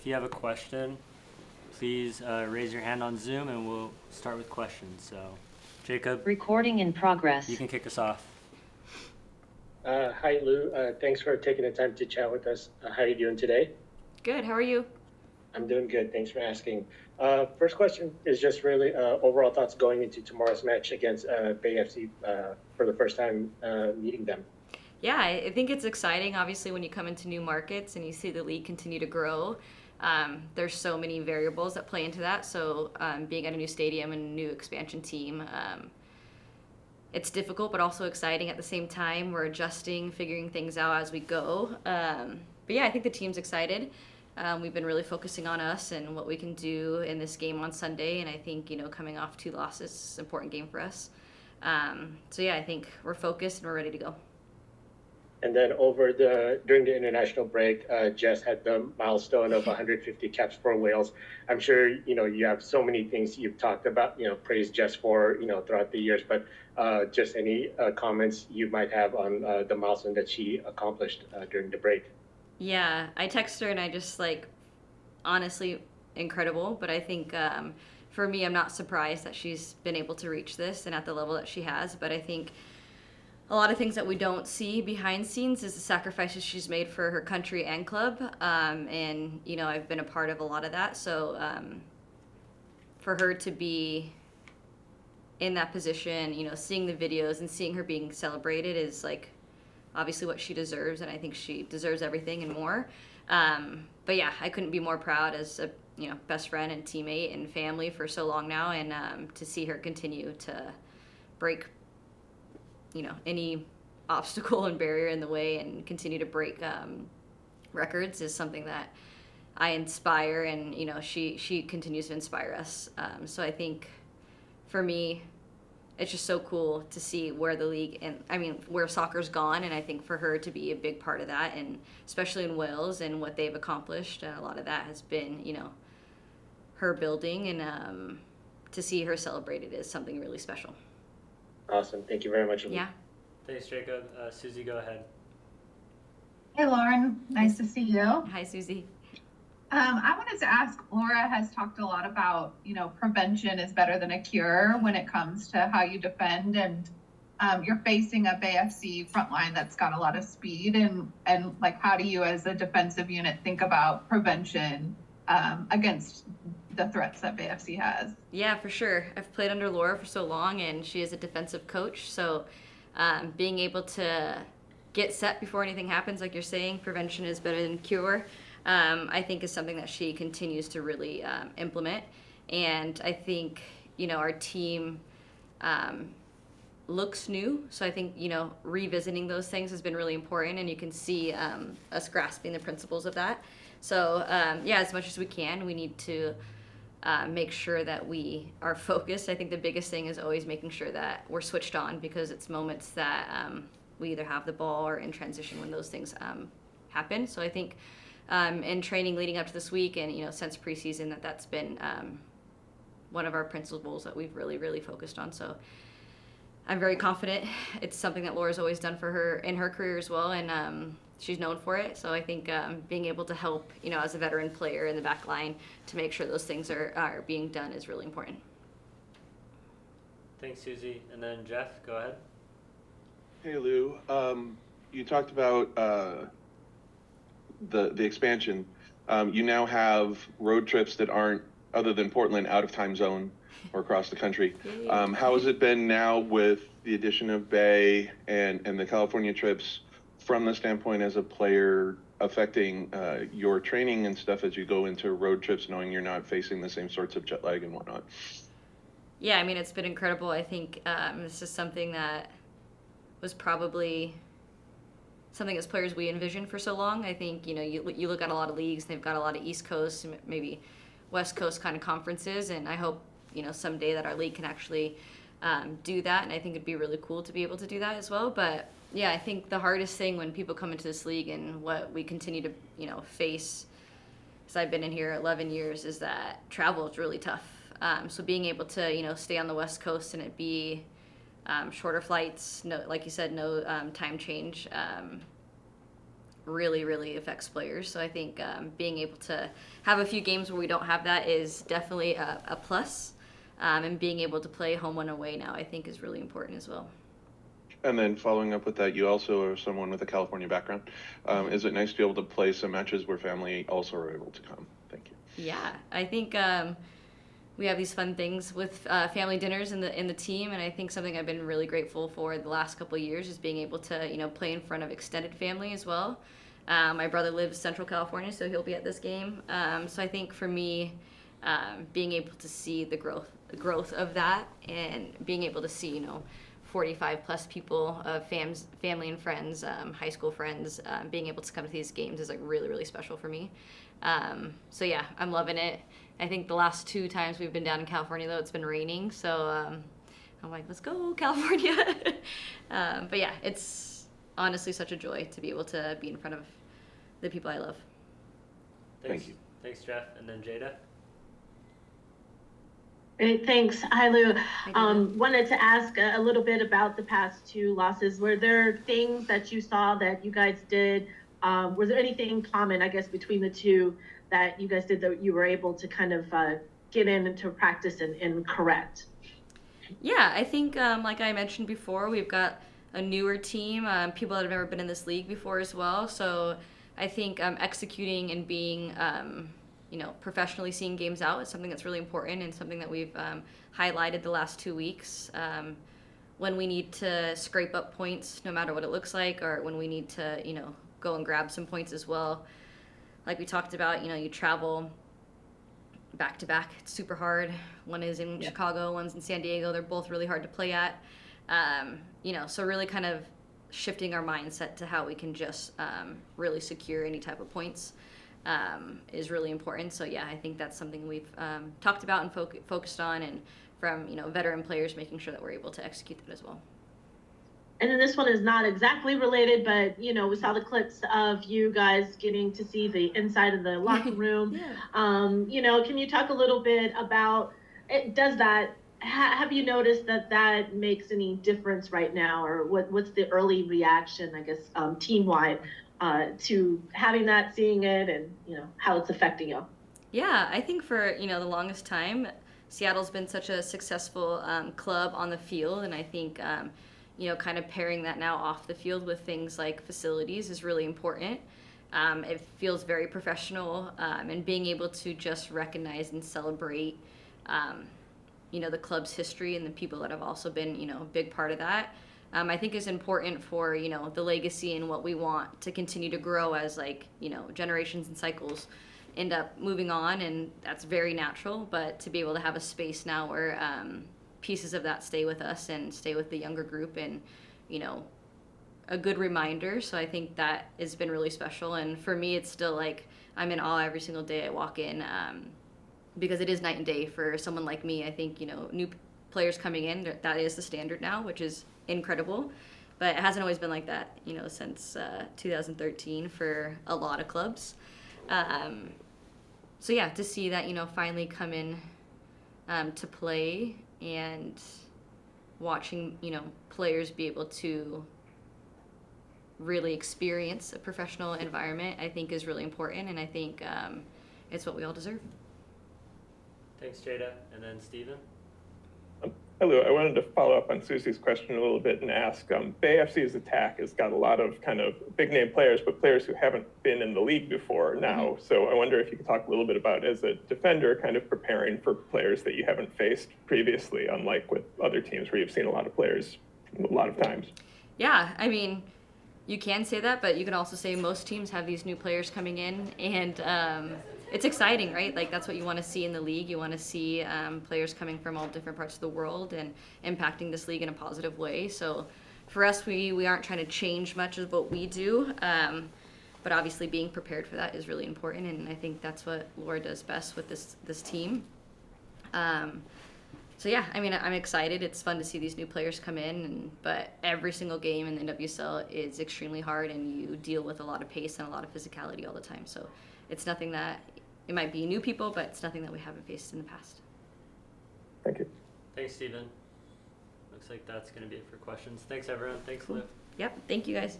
you have a question, please raise your hand on Zoom and we'll start with questions. So, Jacob, Recording in progress. you can kick us off. Hi, Lou. Thanks for taking the time to chat with us. How are you doing today? Good. How are you? I'm doing good. Thanks for asking. First question is just really overall thoughts going into tomorrow's match against Bay FC for the first time meeting them. Yeah, I think it's exciting. Obviously, when you come into new markets and you see the league continue to grow, there's so many variables that play into that. So, being at a new stadium and a new expansion team, it's difficult but also exciting at the same time. We're adjusting, figuring things out as we go. But yeah, I think the team's excited. We've been really focusing on us and what we can do in this game on Sunday. And I think, coming off 2 losses, it's an important game for us. So yeah, I think we're focused and we're ready to go. And then during the international break, Jess had the milestone of 150 caps for Wales. I'm sure you have so many things you've talked about, praised Jess for throughout the years. But just any comments you might have on the milestone that she accomplished during the break. Yeah, I text her and I just honestly, incredible. But I think for me, I'm not surprised that she's been able to reach this and at the level that she has. But I think a lot of things that we don't see behind scenes is the sacrifices she's made for her country and club. And, I've been a part of a lot of that. So for her to be in that position, seeing the videos and seeing her being celebrated is obviously what she deserves. And I think she deserves everything and more. But yeah, I couldn't be more proud as a best friend and teammate and family for so long now. And to see her continue to break any obstacle and barrier in the way and continue to break records is something that I inspire, and she continues to inspire us. So I think for me, it's just so cool to see where the league where soccer's gone, and I think for her to be a big part of that, and especially in Wales and what they've accomplished, a lot of that has been her building, and to see her celebrated is something really special. Awesome. Thank you very much. Yeah. Thanks, Jacob. Susie, go ahead. Hey, Lauren. Nice to see you. Hi, Susie. I wanted to ask, Laura has talked a lot about, prevention is better than a cure when it comes to how you defend, and you're facing a BFC front line that's got a lot of speed, and how do you as a defensive unit think about prevention against the threats that BFC has? Yeah, for sure. I've played under Laura for so long, and she is a defensive coach. So being able to get set before anything happens, like you're saying, prevention is better than cure, I think is something that she continues to really implement. And I think, our team looks new. So I think, revisiting those things has been really important, and you can see us grasping the principles of that. So, yeah, as much as we can, we need to make sure that we are focused. I think the biggest thing is always making sure that we're switched on, because it's moments that we either have the ball or in transition when those things happen. So I think in training leading up to this week and, since preseason, that's been one of our principles that we've really, really focused on. So I'm very confident. It's something that Laura's always done for her in her career as well, and she's known for it. So I think being able to help, as a veteran player in the back line to make sure those things are being done is really important. Thanks, Susie. And then Jeff, go ahead. Hey, Lou. You talked about the expansion. You now have road trips that aren't, other than Portland, out of time zone or across the country. How has it been now with the addition of Bay and the California trips, from the standpoint as a player, affecting your training and stuff as you go into road trips, knowing you're not facing the same sorts of jet lag and whatnot? Yeah, it's been incredible. I think this is something that was probably something as players we envisioned for so long. I think, you look at a lot of leagues, they've got a lot of East Coast, maybe West Coast kind of conferences, and I hope, someday that our league can actually do that, and I think it'd be really cool to be able to do that as well. But yeah, I think the hardest thing when people come into this league and what we continue to, face, because I've been in here 11 years, is that travel is really tough. So being able to, stay on the West Coast and it be shorter flights, no, like you said, no time change, really, really affects players. So I think being able to have a few games where we don't have that is definitely a plus. And being able to play home and away now, I think, is really important as well. And then following up with that, you also are someone with a California background. Is it nice to be able to play some matches where family also are able to come? Thank you. Yeah, I think we have these fun things with family dinners in the team, and I think something I've been really grateful for the last couple of years is being able to play in front of extended family as well. My brother lives Central California, so he'll be at this game. So I think for me, being able to see the growth of that, and being able to see 45 plus people of family and friends, high school friends, being able to come to these games is like really, really special for me. So yeah, I'm loving it. I think the last 2 times we've been down in California, though, it's been raining. So I'm like, let's go, California. But yeah, it's honestly such a joy to be able to be in front of the people I love. Thanks. Thank you. Thanks, Jeff. And then Jada. Great, thanks. Hi, Lou. Dana. Wanted to ask a little bit about the past 2 losses. Were there things that you saw that you guys did? Was there anything common, I guess, between the 2 that you guys did that you were able to kind of get into practice and correct? Yeah, I think like I mentioned before, we've got a newer team, people that have never been in this league before as well. So I think executing and being professionally seeing games out is something that's really important, and something that we've highlighted the last 2 weeks. When we need to scrape up points, no matter what it looks like, or when we need to, go and grab some points as well. Like we talked about, you travel back to back. It's super hard. One is in Chicago, one's in San Diego. They're both really hard to play at. So really kind of shifting our mindset to how we can just really secure any type of points is really important. So yeah, I think that's something we've talked about and focused on, and from veteran players making sure that we're able to execute that as well. And then this one is not exactly related, but we saw the clips of you guys getting to see the inside of the locker room. Yeah. Can you talk a little bit about it? Does that have you noticed that makes any difference right now, or what's the early reaction, I guess, team wide to having that, seeing it, and how it's affecting you? Yeah, I think for the longest time, Seattle's been such a successful club on the field, and I think kind of pairing that now off the field with things like facilities is really important. It feels very professional, and being able to just recognize and celebrate, the club's history and the people that have also been, a big part of that. I think is important for, the legacy and what we want to continue to grow as generations and cycles end up moving on, and that's very natural. But to be able to have a space now where pieces of that stay with us and stay with the younger group, and a good reminder. So I think that has been really special, and for me it's still like I'm in awe every single day I walk in, because it is night and day for someone like me. I think new players coming in, that is the standard now, which is incredible, but it hasn't always been like that since 2013 for a lot of clubs. So yeah, to see that finally come in to play, and watching players be able to really experience a professional environment, I think is really important, and I think it's what we all deserve. Thanks, Jada. And then Steven. Hello, I wanted to follow up on Susie's question a little bit and ask, Bay FC's attack has got a lot of kind of big name players, but players who haven't been in the league before now. Mm-hmm. So I wonder if you could talk a little bit about, as a defender, kind of preparing for players that you haven't faced previously, unlike with other teams where you've seen a lot of players a lot of times. Yeah, I mean, you can say that, but you can also say most teams have these new players coming in, and it's exciting, right? Like, that's what you want to see in the league. You want to see players coming from all different parts of the world and impacting this league in a positive way. So for us, we aren't trying to change much of what we do, but obviously being prepared for that is really important, and I think that's what Laura does best with this team. So yeah, I mean, I'm excited. It's fun to see these new players come in, but every single game in the NWSL is extremely hard, and you deal with a lot of pace and a lot of physicality all the time. So it's nothing that, it might be new people, but it's nothing that we haven't faced in the past. Thank you. Thanks, Steven. Looks like that's going to be it for questions. Thanks, everyone. Thanks, Lou. Yep, thank you guys.